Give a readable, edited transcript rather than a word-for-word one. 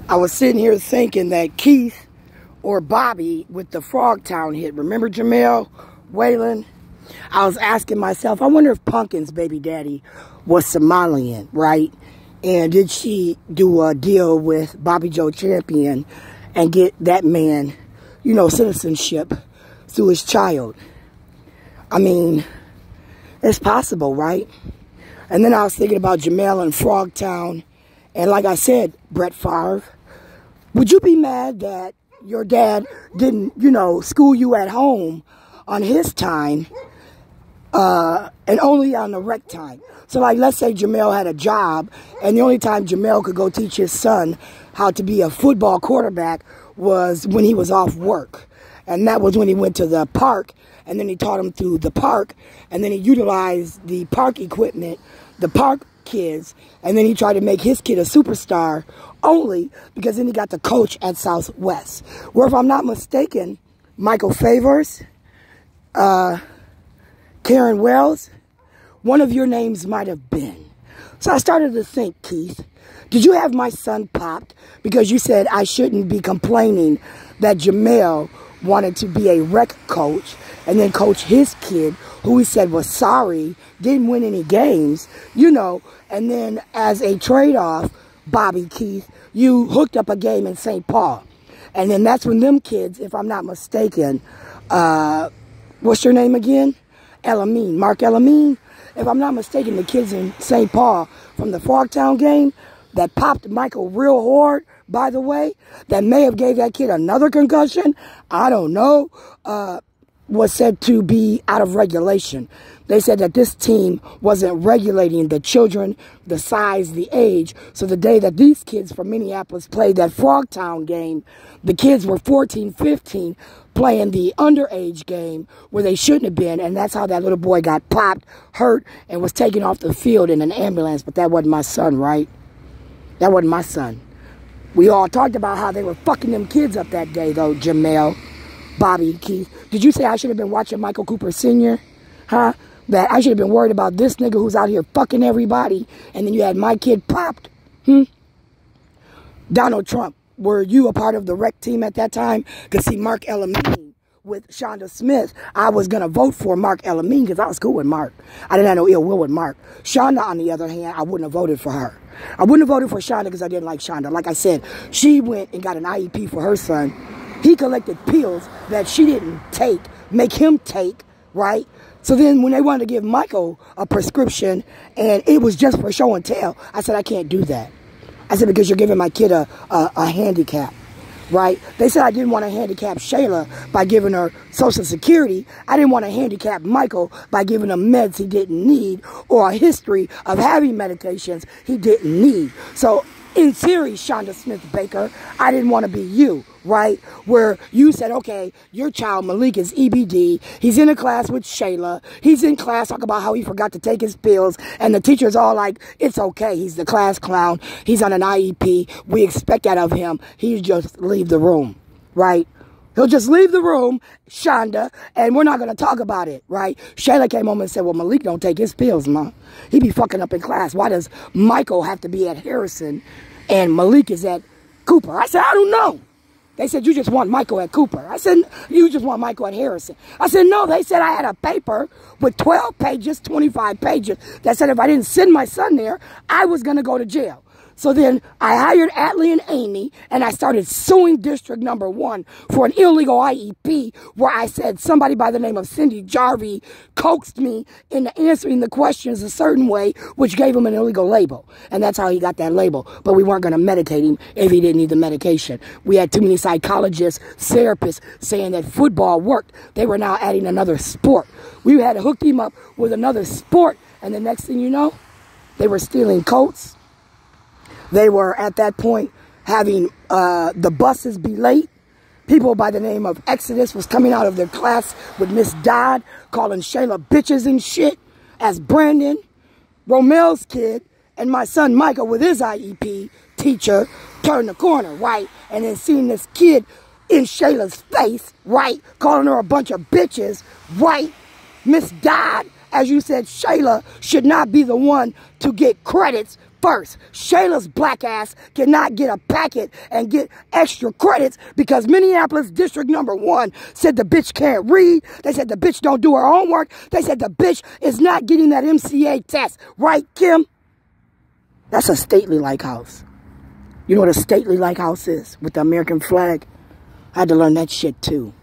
I was sitting here thinking that Keith or Bobby with the Frogtown hit. Remember Jamel, Waylon? I was asking myself, I wonder if Pumpkin's baby daddy was Somalian, right? And did she do a deal with Bobby Joe Champion and get that man, you know, citizenship through his child? I mean, it's possible, right? And then I was thinking about Jamel and Frogtown. And like I said, Brett Favre, would you be mad that your dad didn't, you know, school you at home on his time and only on the rec time? So like, let's say Jamel had a job and the only time Jamel could go teach his son how to be a football quarterback was when he was off work. And that was when he went to the park, and then he taught him through the park, and then he utilized the park equipment, the park kids, and then he tried to make his kid a superstar only because then he got to coach at Southwest. Where, if I'm not mistaken, Michael Favors, Karen Wells, one of your names might have been. So I started to think, Keith, did you have my son popped because you said I shouldn't be complaining that Jamel wanted to be a rec coach and then coach his kid, who he said was sorry, didn't win any games, you know, and then as a trade-off, Bobby Keith, you hooked up a game in St. Paul. And then that's when them kids, if I'm not mistaken, what's your name again? Elamine, Mark Elamine. If I'm not mistaken, the kids in St. Paul from the Frogtown game that popped Michael real hard, by the way, that may have gave that kid another concussion, I don't know, was said to be out of regulation. They said that this team wasn't regulating the children, the size, the age. So the day that these kids from Minneapolis played that Frogtown game, the kids were 14, 15, playing the underage game where they shouldn't have been. And that's how that little boy got popped, hurt, and was taken off the field in an ambulance. But that wasn't my son, right? That wasn't my son. We all talked about how they were fucking them kids up that day, though, Jamel, Bobby, Keith. Did you say I should have been watching Michael Cooper Sr.? Huh? That I should have been worried about this nigga who's out here fucking everybody, and then you had my kid popped? Donald Trump, were you a part of the rec team at that time? Because see, Mark Elamine with Shonda Smith, I was going to vote for Mark Elamine because I was cool with Mark. I didn't have no ill will with Mark. Shonda, on the other hand, I wouldn't have voted for her. I wouldn't have voted for Shonda because I didn't like Shonda. Like I said, she went and got an IEP for her son. He collected pills that she didn't take, make him take, right? So then when they wanted to give Michael a prescription and it was just for show and tell, I said, I can't do that. I said, because you're giving my kid a handicap, right? They said I didn't want to handicap Shayla by giving her Social Security. I didn't want to handicap Michael by giving him meds he didn't need or a history of having medications he didn't need. So in theory, Shonda Smith Baker, I didn't want to be you, right? Where you said, okay, your child Malik is EBD. He's in a class with Shayla. He's in class talking about how he forgot to take his pills. And the teacher's all like, it's okay. He's the class clown. He's on an IEP. We expect that of him. He just leave the room, right? He'll just leave the room, Shonda, and we're not going to talk about it, right? Shayla came home and said, well, Malik don't take his pills, Ma. He be fucking up in class. Why does Michael have to be at Harrison and Malik is at Cooper? I said, I don't know. They said, you just want Michael at Cooper. I said, you just want Michael at Harrison. I said, no, they said I had a paper with 12 pages, 25 pages that said if I didn't send my son there, I was going to go to jail. So then I hired Atlee and Amy, and I started suing District Number 1 for an illegal IEP where I said somebody by the name of Cindy Jarvie coaxed me into answering the questions a certain way, which gave him an illegal label. And that's how he got that label. But we weren't going to medicate him if he didn't need the medication. We had too many psychologists, therapists saying that football worked. They were now adding another sport. We had hooked him up with another sport, and the next thing you know, they were stealing coats. They were, at that point, having the buses be late. People by the name of Exodus was coming out of their class with Miss Dodd, calling Shayla bitches and shit, as Brandon, Romel's kid, and my son Michael with his IEP teacher turned the corner, right? And then seeing this kid in Shayla's face, right? Calling her a bunch of bitches, right? Miss Dodd as you said, Shayla should not be the one to get credits first. Shayla's black ass cannot get a packet and get extra credits because Minneapolis District Number 1 said the bitch can't read. They said the bitch don't do her homework. They said the bitch is not getting that MCA test. Right, Kim? That's a stately like house. You know what a stately like house is with the American flag? I had to learn that shit too.